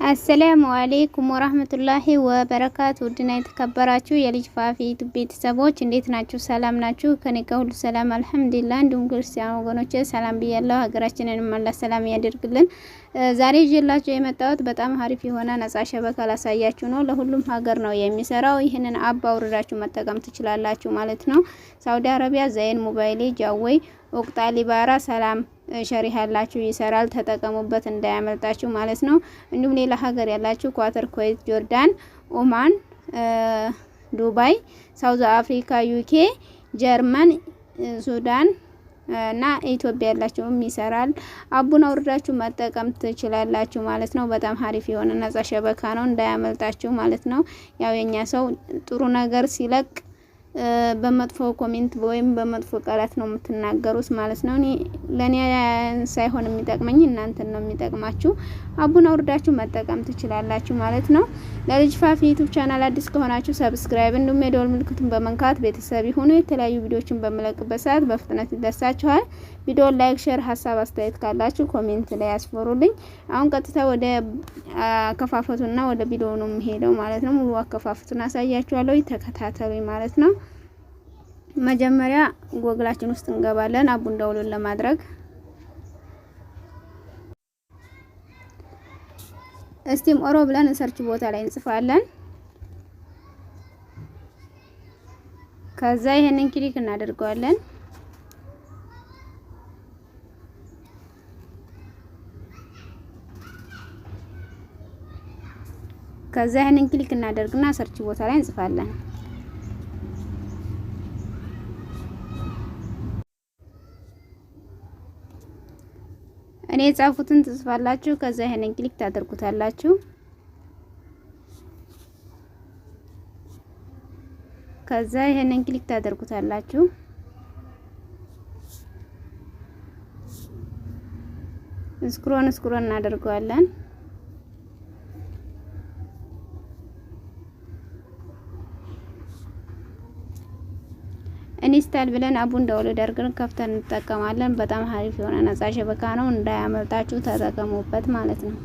አሰላሙ አለይኩም ወራህመቱላሂ ወበረካቱ። ውድና የተከበራችሁ የልጅ ፋፊ ዩቲዩብ ቤተሰቦች እንዴት ናችሁ? ሰላም ናችሁ? ከኔ ጋር ሁሉ ሰላም አልሐምዱሊላህ። እንዲሁም ክርስቲያን ወገኖቼ ሰላም ብያለሁ። ሀገራችንን አላህ ሰላም ያደርግልን። ዛሬ ይዤላችሁ የመጣሁት በጣም አሪፍ የሆነ ነጻ ሸበካ ላሳያችሁ ነው። ለሁሉም ሀገር ነው የሚሰራው። ይህንን አፕ አውርዳችሁ መጠቀም ትችላላችሁ ማለት ነው። ሳውዲ አረቢያ ዘይን ሞባይሌ ጃዌይ ወቅታ ሊባራ ሰላም ሸሪህ ያላችሁ ይሰራል። ተጠቀሙበት እንዳያመልጣችሁ ማለት ነው። እንዲሁም ሌላ ሀገር ያላችሁ ኳተር፣ ኩዌት፣ ጆርዳን፣ ኦማን፣ ዱባይ፣ ሳውዝ አፍሪካ፣ ዩኬ፣ ጀርመን፣ ሱዳን እና ኢትዮጵያ ያላችሁም ይሰራል። አቡን አውርዳችሁ መጠቀም ትችላላችሁ ማለት ነው። በጣም አሪፍ የሆነ ነጻ ሸበካ ነው፣ እንዳያመልጣችሁ ማለት ነው። ያው የኛ ሰው ጥሩ ነገር ሲለቅ በመጥፎ ኮሜንት ወይም በመጥፎ ቃላት ነው የምትናገሩት ማለት ነው። ለኔ ሳይሆን የሚጠቅመኝ እናንተን ነው የሚጠቅማችሁ። አቡን አውርዳችሁ መጠቀም ትችላላችሁ ማለት ነው። ለልጅ ፋፊ ዩቲዩብ ቻናል አዲስ ከሆናችሁ ሰብስክራይብ እንዲሁም የደወል ምልክቱን በመንካት ቤተሰብ ይሁኑ። የተለያዩ ቪዲዮዎችን በመለቅበት ሰዓት በፍጥነት ይደርሳችኋል። ቪዲዮ ላይክ፣ ሼር፣ ሀሳብ አስተያየት ካላችሁ ኮሜንት ላይ ያስፈሩልኝ። አሁን ቀጥታ ወደ አከፋፈቱና ወደ ቪዲዮ ነው የምሄደው ማለት ነው። ሙሉ አከፋፈቱን አሳያችኋለሁ። ተከታተሉኝ ማለት ነው። መጀመሪያ ጎግላችን ውስጥ እንገባለን አቡን ዳውንሎድ ለማድረግ። እስቲም ኦሮ ብለን ሰርች ቦታ ላይ እንጽፋለን። ከዛ ይሄንን ክሊክ እናደርገዋለን። ከዛ ይሄንን ክሊክ እናደርግና ሰርች ቦታ ላይ እንጽፋለን። እኔ የጻፉትን ትጽፋላችሁ። ከዛ ይሄንን ክሊክ ታደርጉታላችሁ። ከዛ ይሄንን ክሊክ ታደርጉታላችሁ። ስክሮን እናደርገዋለን። ኢንስታል ብለን አቡን ዳውንሎድ አድርገን ከፍተን እንጠቀማለን። በጣም አሪፍ የሆነ ነጻ ሸበካ ነው፣ እንዳያመልጣችሁ ተጠቀሙበት ማለት ነው።